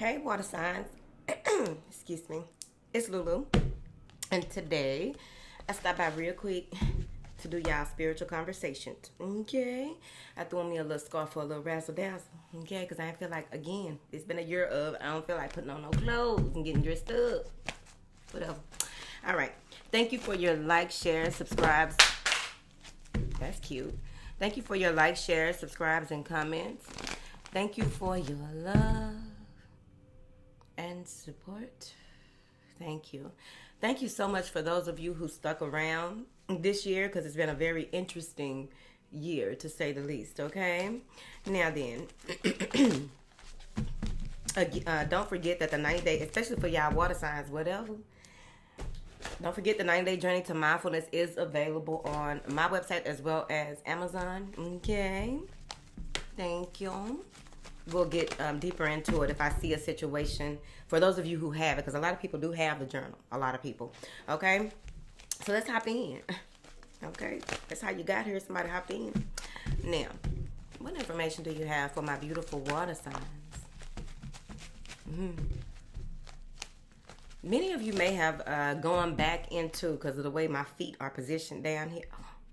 Hey, water signs. Excuse me. It's Lulu. And today, I stopped by real quick to do y'all spiritual conversations. Okay? I threw me a little scarf for a little razzle dazzle. Okay? Because I feel like, again, it's been a year of, I don't feel like putting on no clothes and getting dressed up. Whatever. All right. Thank you for your like, share, subscribes. That's cute. Thank you for your like, share, subscribes, and comments. Thank you for your love and support. Thank you. Thank you so much for those of you who stuck around this year, because it's been a very interesting year, to say the least, okay? Now then, don't forget that the 90-day, especially for y'all water signs, whatever, don't forget the 90-day journey to mindfulness is available on my website as well as Amazon, okay? Thank you. We'll get deeper into it if I see a situation for those of you who have it, because a lot of people do have the journal. A lot of people. Okay? So let's hop in. Okay? That's how you got here. Somebody hopped in. Now, what information do you have for my beautiful water signs? Many of you may have gone back into, because of the way my feet are positioned down here.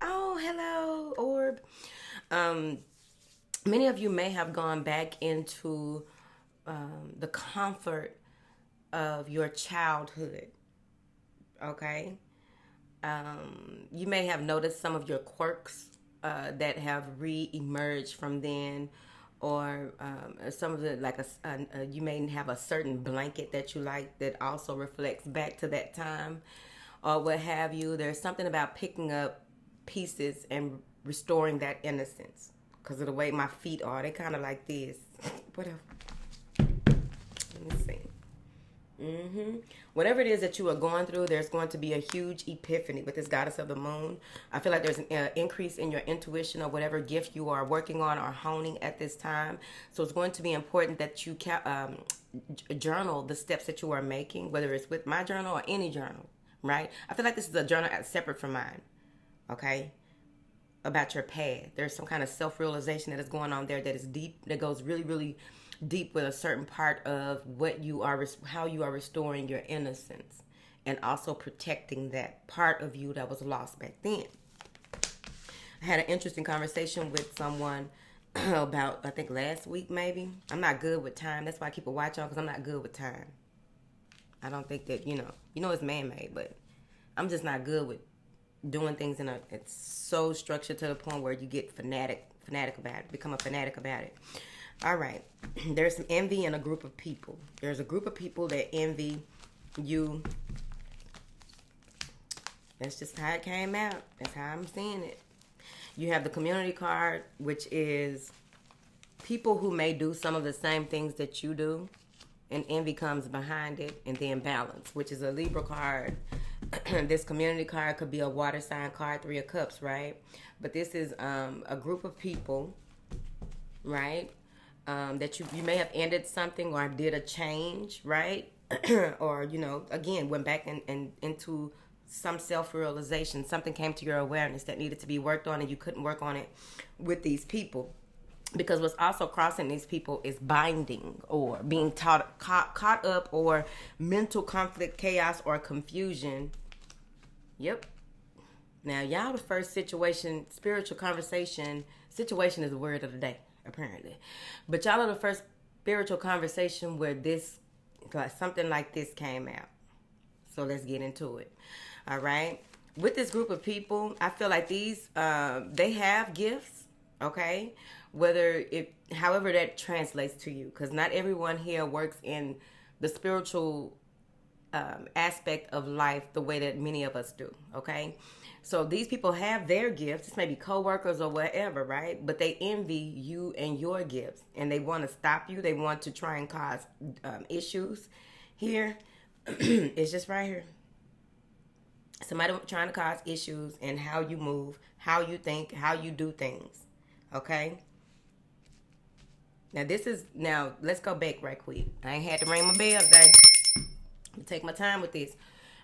Oh, hello, orb. Many of you may have gone back into the comfort of your childhood, okay? You may have noticed some of your quirks that have re-emerged from then, or some of the, like, you may have a certain blanket that you like that also reflects back to that time, or what have you. There's something about picking up pieces and restoring that innocence. Because of the way my feet are. They kind of like this. Whatever. Let me see. Whatever it is that you are going through, there's going to be a huge epiphany with this goddess of the moon. I feel like there's an increase in your intuition or whatever gift you are working on or honing at this time. So it's going to be important that you journal the steps that you are making, whether it's with my journal or any journal, right? I feel like this is a journal separate from mine, okay? About your path. There's some kind of self-realization that is going on there that is deep, that goes really, really deep with a certain part of what you are, how you are restoring your innocence and also protecting that part of you that was lost back then. I had an interesting conversation with someone about, I think last week maybe. I'm not good with time. That's why I keep a watch on, because I'm not good with time. I don't think that, you know it's man-made, but I'm just not good with doing things it's so structured to the point where you get fanatic about it, become a fanatic about it. All right. There's some envy in a group of people. There's a group of people that envy you. That's just how it came out. That's how I'm seeing it. You have the community card, which is people who may do some of the same things that you do, and envy comes behind it, and then balance, which is a Libra card. This community card could be a water sign card, 3 of Cups, right? But this is a group of people, right? That you may have ended something or did a change, right? Or, again, went back and into some self-realization. Something came to your awareness that needed to be worked on, and you couldn't work on it with these people. Because what's also crossing these people is binding or being caught up, or mental conflict, chaos, or confusion. Yep. Now, y'all, the first situation, spiritual conversation, situation is the word of the day, apparently. But y'all are the first spiritual conversation where something like this came out. So let's get into it. All right. With this group of people, I feel like these, they have gifts, okay? However that translates to you, because not everyone here works in the spiritual aspect of life the way that many of us do, okay? So these people have their gifts. This may be co-workers or whatever, right? But they envy you and your gifts, and they want to stop you. They want to try and cause issues here. It's just right here. Somebody trying to cause issues in how you move, how you think, how you do things, okay? Now, let's go back right quick. I ain't had to ring my bell today. Take my time with this.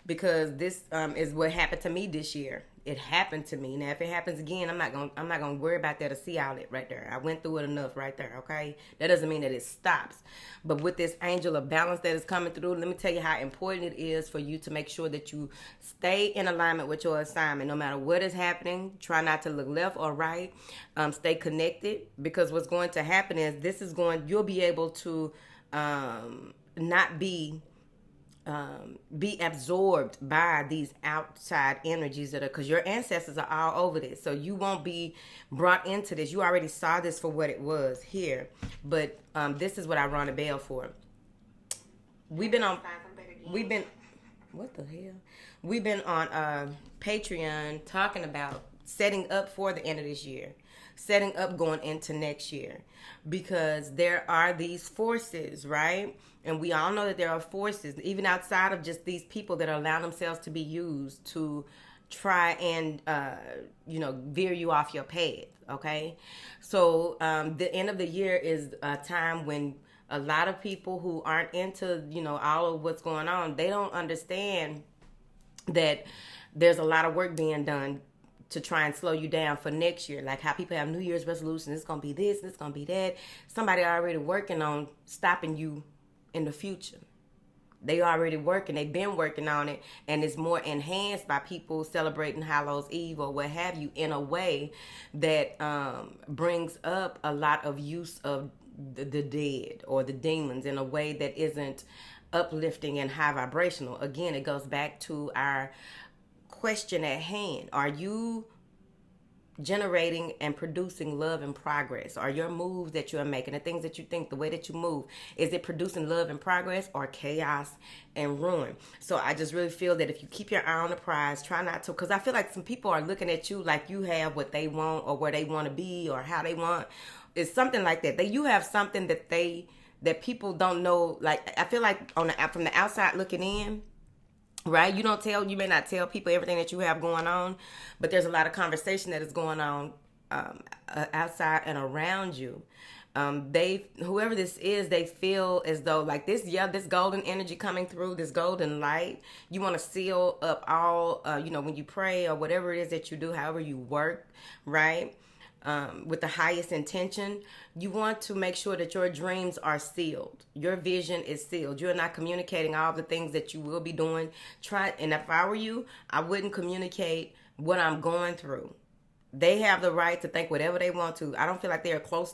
because this is what happened to me this year. It happened to me. Now, if it happens again, I'm not gonna worry about that. A sea outlet right there. I went through it enough right there. Okay, that doesn't mean that it stops. But with this angel of balance that is coming through, let me tell you how important it is for you to make sure that you stay in alignment with your assignment, no matter what is happening. Try not to look left or right. Stay connected, because what's going to happen is you'll be able to not be absorbed by these outside energies because your ancestors are all over this. So you won't be brought into this. You already saw this for what it was here. But this is what I run a bell for. What the hell? We've been on Patreon talking about setting up for the end of this year, setting up going into next year, because there are these forces, right? And we all know that there are forces, even outside of just these people, that allow themselves to be used to try and, veer you off your path, okay? So the end of the year is a time when a lot of people who aren't into, all of what's going on, they don't understand that there's a lot of work being done to try and slow you down for next year. Like how people have New Year's resolutions. It's going to be this, and it's going to be that. Somebody already working on stopping you in the future. They already working. They've been working on it, and it's more enhanced by people celebrating Hallows Eve or what have you in a way that brings up a lot of use of the dead or the demons in a way that isn't uplifting and high vibrational. Again, it goes back to our question at hand. Are you generating and producing love and progress? Are your moves that you're making, the things that you think, the way that you move, is it producing love and progress or chaos and ruin? So I just really feel that if you keep your eye on the prize, try not to, because I feel like some people are looking at you like you have what they want or where they want to be or how they want. It's something like that. You have something that people don't know. Like I feel like from the outside looking in, right? You may not tell people everything that you have going on, but there's a lot of conversation that is going on outside and around you. Whoever this is, they feel as though like this golden energy coming through, this golden light. You want to seal up all, when you pray or whatever it is that you do, however you work, right? With the highest intention, you want to make sure that your dreams are sealed. Your vision is sealed. You're not communicating all the things that you will be doing. And if I were you, I wouldn't communicate what I'm going through. They have the right to think whatever they want to. I don't feel like they are close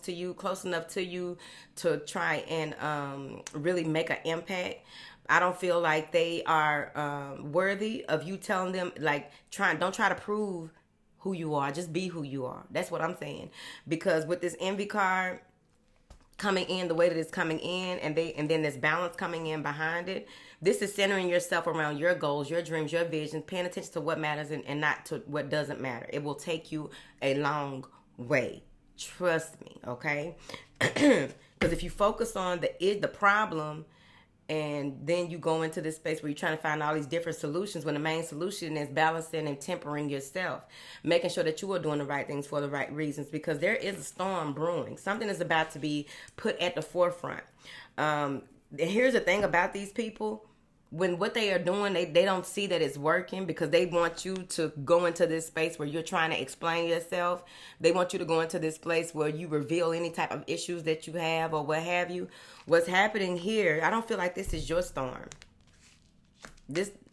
enough to you to try and really make an impact. I don't feel like they are worthy of you telling them, don't try to prove who you are. Just be who you are. That's what I'm saying. Because with this envy card coming in the way that it's coming in, and then this balance coming in behind it, this is centering yourself around your goals, your dreams, your visions, paying attention to what matters and not to what doesn't matter. It will take you a long way. Trust me, okay? Because if you focus on the problem, and then you go into this space where you're trying to find all these different solutions, when the main solution is balancing and tempering yourself, making sure that you are doing the right things for the right reasons, because there is a storm brewing. Something is about to be put at the forefront. Here's the thing about these people. When what they are doing, they don't see that it's working, because they want you to go into this space where you're trying to explain yourself. They want you to go into this place where you reveal any type of issues that you have or what have you. What's happening here, I don't feel like this is your storm.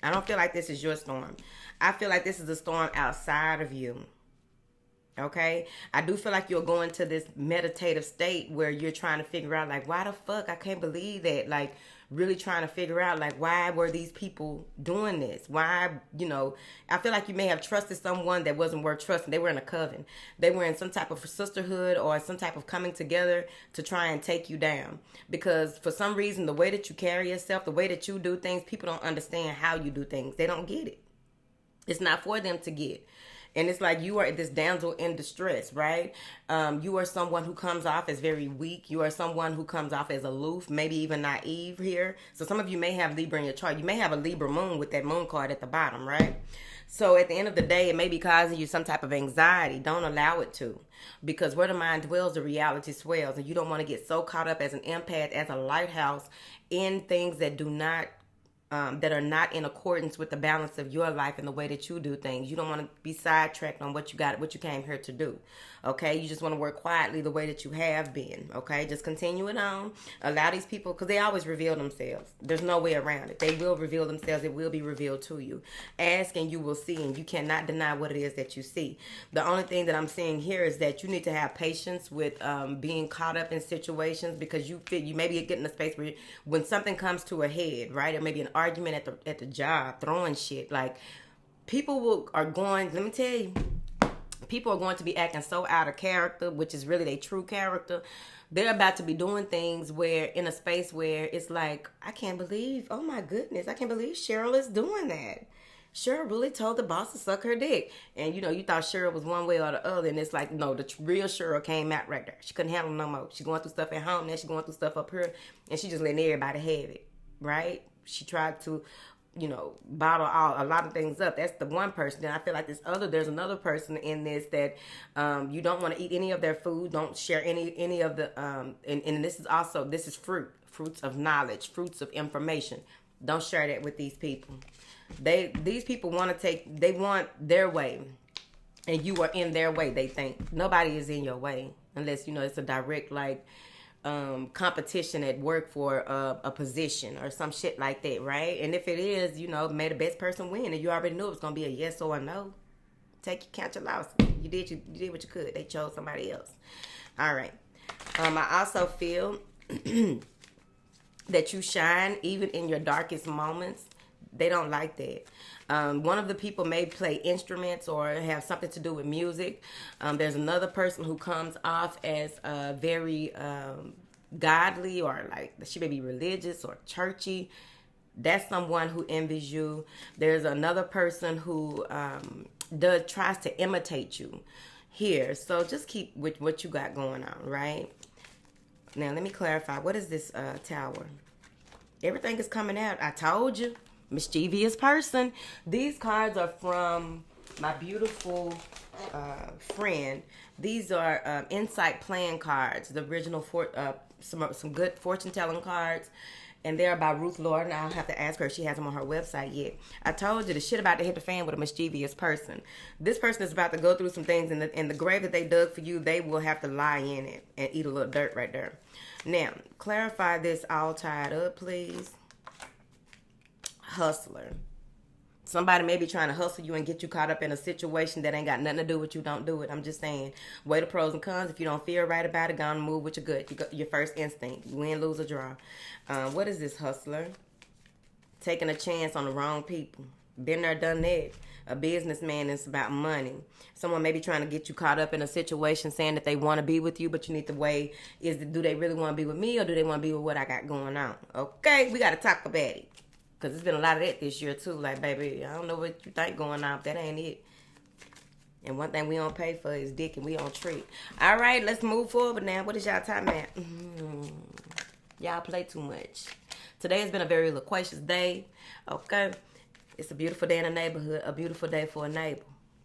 I don't feel like this is your storm. I feel like this is a storm outside of you. Okay? I do feel like you're going to this meditative state where you're trying to figure out, like, why the fuck? I can't believe that. Like, really trying to figure out, like, why were these people doing this? Why, I feel like you may have trusted someone that wasn't worth trusting. They were in a coven. They were in some type of sisterhood or some type of coming together to try and take you down. Because for some reason, the way that you carry yourself, the way that you do things, people don't understand how you do things. They don't get it. It's not for them to get. And it's like you are this damsel in distress, right? You are someone who comes off as very weak. You are someone who comes off as aloof, maybe even naive here. So some of you may have Libra in your chart. You may have a Libra moon with that moon card at the bottom, right? So at the end of the day, it may be causing you some type of anxiety. Don't allow it to. Because where the mind dwells, the reality swells. And you don't want to get so caught up as an empath, as a lighthouse, in things that do not that are not in accordance with the balance of your life and the way that you do things. You don't want to be sidetracked on what you came here to do. Okay, you just want to work quietly the way that you have been. Okay, just continue it on. Allow these people, because they always reveal themselves. There's no way around it. They will reveal themselves. It will be revealed to you. Ask and you will see, and you cannot deny what it is that you see. The only thing that I'm seeing here is that you need to have patience with being caught up in situations, because you maybe get in a space where when something comes to a head, right? Or maybe an argument at the job, throwing shit. Like, people are going. Let me tell you. People are going to be acting so out of character, which is really their true character. They're about to be doing things where, in a space where it's like, I can't believe, oh my goodness, I can't believe Cheryl is doing that. Cheryl really told the boss to suck her dick. And, you thought Cheryl was one way or the other. And it's like, no, the real Cheryl came out right there. She couldn't handle no more. She's going through stuff at home. Now she's going through stuff up here. And she just letting everybody have it, right? She tried to bottle a lot of things up. That's the one person. Then I feel like there's another person in this that you don't want to eat any of their food. Don't share any of the and this is fruits of knowledge, fruits of information. Don't share that with these people. These people want their way, and you are in their way. They think nobody is in your way unless it's a direct competition at work for a position or some shit like that, right? And if it is, may the best person win, and you already knew it was gonna be a yes or a no. Count your loss. You did what you could. They chose somebody else. All right. I also feel that you shine even in your darkest moments. They don't like that. One of the people may play instruments or have something to do with music. There's another person who comes off as very godly, or like she may be religious or churchy. That's someone who envies you. There's another person who tries to imitate you here. So just keep with what you got going on, right? Now let me clarify. What is this tower? Everything is coming out. I told you. Mischievous person. These cards are from my beautiful friend. These are insight plan cards, the original some good fortune telling cards, and they're by Ruth Lord. I'll have to ask her if she has them on her website yet. I told you the shit about to hit the fan with a mischievous person. This person is about to go through some things, in the grave that they dug for you, they will have to lie in it and eat a little dirt right there. Now, clarify this all tied up, please. Hustler. Somebody may be trying to hustle you and get you caught up in a situation that ain't got nothing to do with you. Don't do it. I'm just saying. Weigh the pros and cons. If you don't feel right about it, go and move with your gut. Your first instinct. You win, lose, or draw. What is this, hustler? Taking a chance on the wrong people. Been there, done that. A businessman is about money. Someone may be trying to get you caught up in a situation saying that they want to be with you, but you need to weigh, do they really want to be with me, or do they want to be with what I got going on? Okay, we got to talk about it. Because there's been a lot of that this year, too. Like, baby, I don't know what you think going on, but that ain't it. And one thing we don't pay for is dick, and we don't treat. All right, let's move forward now. What is y'all talking about? Y'all play too much. Today has been a very loquacious day. Okay? It's a beautiful day in the neighborhood. A beautiful day for a neighbor.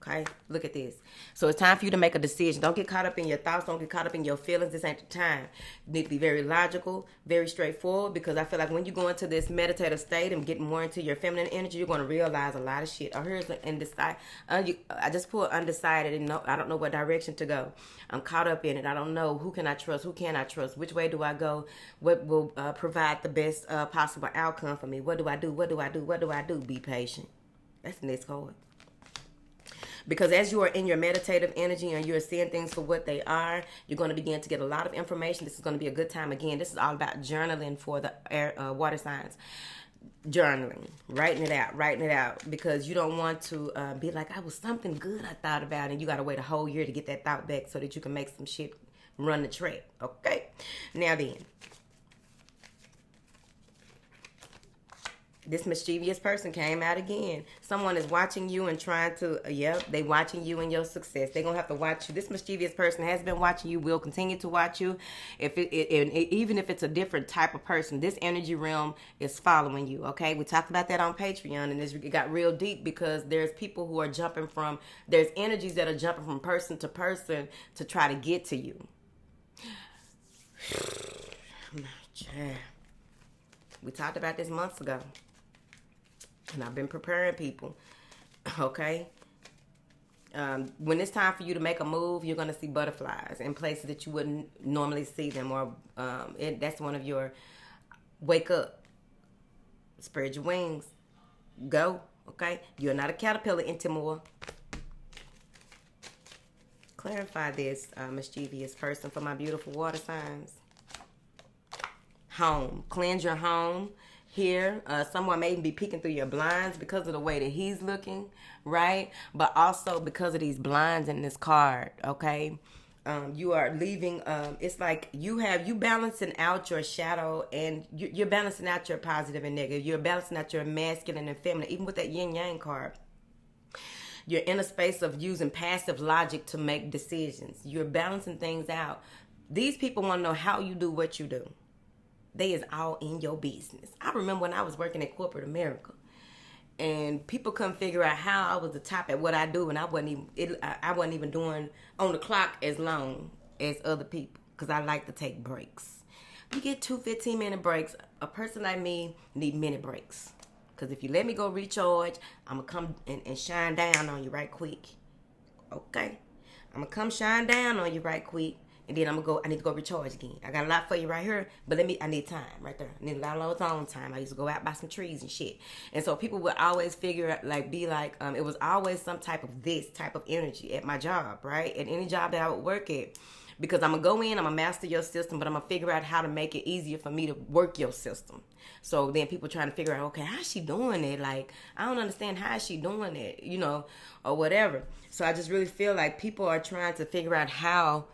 Okay? Look at this. So it's time for you to make a decision. Don't get caught up in your thoughts. Don't get caught up in your feelings. This ain't the time. You need to be very logical, very straightforward, because I feel like when you go into this meditative state and get more into your feminine energy, you're going to realize a lot of shit. Here's an undecided. I just pulled undecided, and I don't know what direction to go. I'm caught up in it. I don't know who can I trust, who can I trust, which way do I go, what will provide the best possible outcome for me. What do I do? What do I do? What do I do? Be patient. That's the next card. Because as you are in your meditative energy and you're seeing things for what they are, you're going to begin to get a lot of information. This is going to be a good time. Again, this is all about journaling for the water signs. Journaling, writing it out, because you don't want to be like, I was something good I thought about, and you got to wait a whole year to get that thought back so that you can make some shit run the track. Okay? Now then. This mischievous person came out again. Someone is watching you and trying to, they watching you and your success. They're going to have to watch you. This mischievous person has been watching you, will continue to watch you. Even if it's a different type of person, this energy realm is following you, okay? We talked about that on Patreon, and it got real deep because there's people who are there's energies that are jumping from person to person to try to get to you. We talked about this months ago. And I've been preparing people. Okay? When it's time for you to make a move, you're going to see butterflies in places that you wouldn't normally see them. Or that's one of your wake up. Spread your wings. Go. Okay? You're not a caterpillar anymore. Clarify this, mischievous person, for my beautiful water signs. Home. Cleanse your home. Here, someone may be peeking through your blinds because of the way that he's looking, right? But also because of these blinds in this card, okay? You are leaving, it's like you balancing out your shadow, and you're balancing out your positive and negative. You're balancing out your masculine and feminine, even with that yin yang card. You're in a space of using passive logic to make decisions. You're balancing things out. These people want to know how you do what you do. They is all in your business. I remember when I was working in corporate America, and people couldn't figure out how I was the top at what I do, and I wasn't even doing on the clock as long as other people, because I like to take breaks. You get 2 15-minute breaks. A person like me need minute breaks, because if you let me go recharge, I'm going to come and shine down on you right quick. Okay? I'm going to come shine down on you right quick. And then I need to go recharge again. I got a lot for you right here, but I need time right there. I need a lot of own time. I used to go out by some trees and shit. And so people would always figure, it was always some type of energy at my job, right? At any job that I would work at. Because I'm going to go in, I'm going to master your system, but I'm going to figure out how to make it easier for me to work your system. So then people trying to figure out, okay, how's she doing it? Like, I don't understand how is she doing it, or whatever. So I just really feel like people are trying to figure out how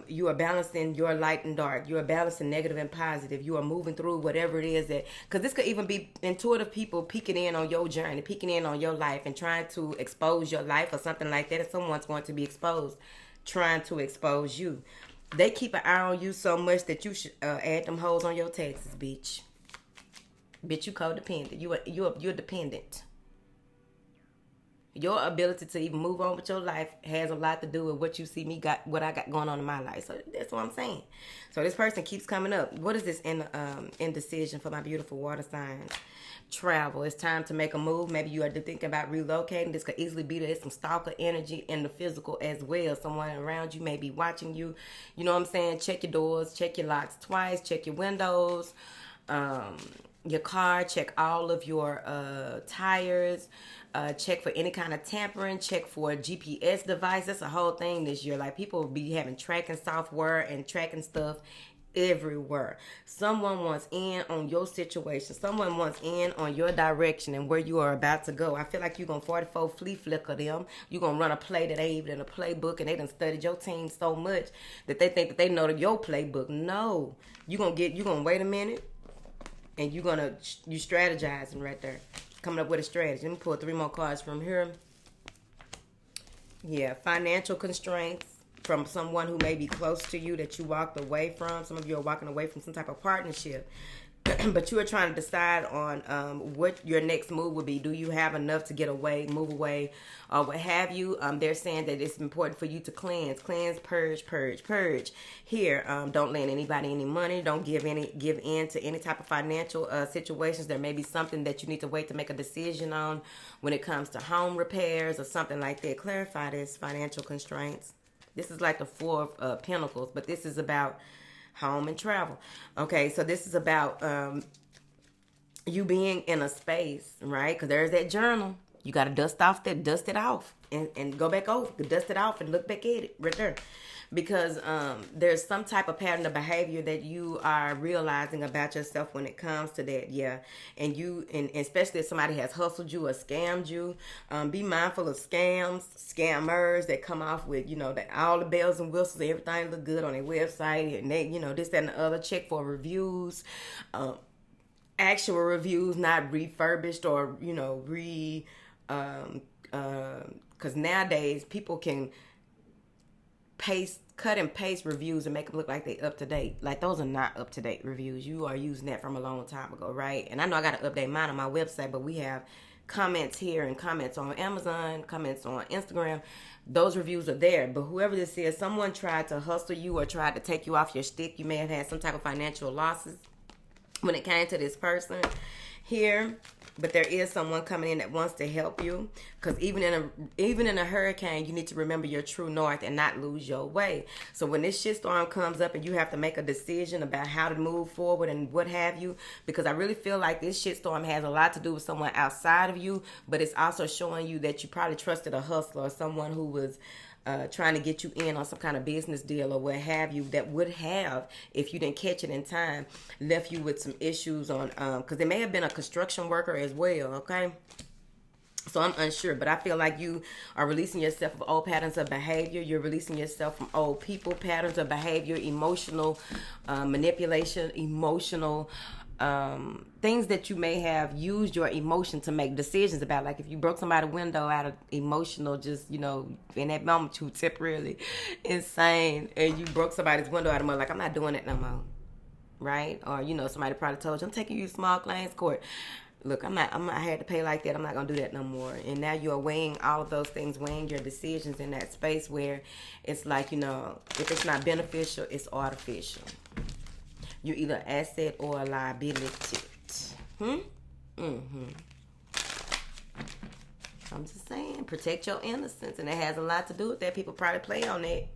you are balancing your light and dark. You are balancing negative and positive. You are moving through whatever it is because this could even be intuitive people peeking in on your journey, peeking in on your life and trying to expose your life or something like that. And someone's going to be exposed, trying to expose you. They keep an eye on you so much that you should add them hoes on your taxes, bitch. Bitch, you codependent. You're dependent. Your ability to even move on with your life has a lot to do with what you see what I got going on in my life. So that's what I'm saying. So this person keeps coming up. What is this indecision for my beautiful water signs? Travel. It's time to make a move. Maybe you are thinking about relocating. This could easily be there's some stalker energy in the physical as well. Someone around you may be watching you. You know what I'm saying? Check your doors. Check your locks twice. Check your windows. Your car. Check all of your tires. Check for any kind of tampering. Check for a GPS device. That's a whole thing this year. Like, people will be having tracking software and tracking stuff everywhere. Someone wants in on your situation. Someone wants in on your direction and where you are about to go. I feel like you're going to 44 flea flicker them. You're going to run a play that ain't even in a playbook, and they done studied your team so much that they think that they know your playbook. No. You're going to wait a minute, and you strategizing right there. Coming up with a strategy. Let me pull 3 more cards from here. Yeah, financial constraints from someone who may be close to you that you walked away from. Some of you are walking away from some type of partnership. But you are trying to decide on what your next move would be. Do you have enough to get away, move away, or what have you? They're saying that it's important for you to cleanse, purge. Here, don't lend anybody any money. Don't give in to any type of financial situations. There may be something that you need to wait to make a decision on when it comes to home repairs or something like that. Clarify this, financial constraints. This is like the 4 of Pentacles, but this is about home and travel. Okay, so this is about you being in a space, right? Because there's that journal. You got to dust it off and go back over. Dust it off and look back at it right there. Because there's some type of pattern of behavior that you are realizing about yourself when it comes to that, yeah. And especially if somebody has hustled you or scammed you, be mindful of scammers that come off with, that all the bells and whistles, everything look good on their website, and they, this, that, and the other. Check for reviews, actual reviews, not refurbished or, because nowadays people can cut and paste reviews and make them look like they up to date. Like, those are not up to date reviews. You are using that from a long time ago, right? And I know I got to update mine on my website, but we have comments here and comments on Amazon, comments on Instagram. Those reviews are there. But whoever this is, someone tried to hustle you or tried to take you off your stick. You may have had some type of financial losses. when it came to this person here, but there is someone coming in that wants to help you, because even in a hurricane, you need to remember your true north and not lose your way. So when this shitstorm comes up and you have to make a decision about how to move forward and what have you, because I really feel like this shitstorm has a lot to do with someone outside of you, but it's also showing you that you probably trusted a hustler or someone who was trying to get you in on some kind of business deal or what have you, that would have, if you didn't catch it in time, left you with some issues on, because it may have been a construction worker as well, okay? So I'm unsure, but I feel like you are releasing yourself of old patterns of behavior. You're releasing yourself from old people, patterns of behavior, emotional manipulation, emotional things that you may have used your emotion to make decisions about. Like if you broke somebody's window out of emotional, just, you know, in that moment you were temporarily insane and you broke somebody's window out of money, like, I'm not doing it no more, right? Or, you know, somebody probably told you, I'm taking you to small claims court. Look, I had to pay like that. I'm not going to do that no more. And now you're weighing all of those things, weighing your decisions in that space where it's like, you know, if it's not beneficial, it's artificial. You're either an asset or a liability. I'm just saying, protect your innocence. And it has a lot to do with that. People probably play on it.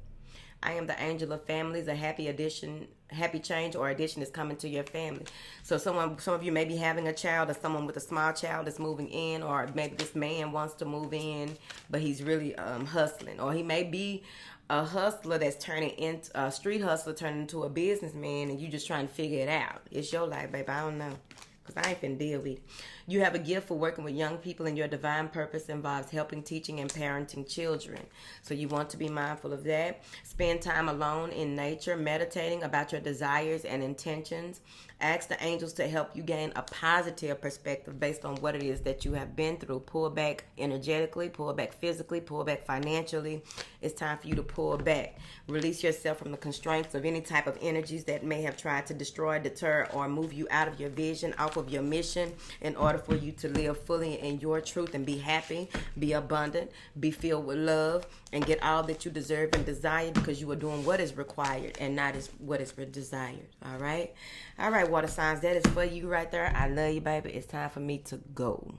I am the angel of families. A happy addition, happy change or addition is coming to your family. So some of you may be having a child, or someone with a small child is moving in, or maybe this man wants to move in, but he's really hustling. Or he may be a hustler that's turning into a street hustler, turning into a businessman, and you just trying to figure it out. It's your life, baby. I don't know, because I ain't finna deal with it. You have a gift for working with young people, and your divine purpose involves helping, teaching, and parenting children. So you want to be mindful of that. Spend time alone in nature, meditating about your desires and intentions. Ask the angels to help you gain a positive perspective based on what it is that you have been through. Pull back energetically, pull back physically, pull back financially. It's time for you to pull back. Release yourself from the constraints of any type of energies that may have tried to destroy, deter, or move you out of your vision, off of your mission, in order for you to live fully in your truth and be happy, be abundant, be filled with love, and get all that you deserve and desire, because you are doing what is required and not what is desired. All right, water signs, that is for you right there. I love you, baby. It's time for me to go.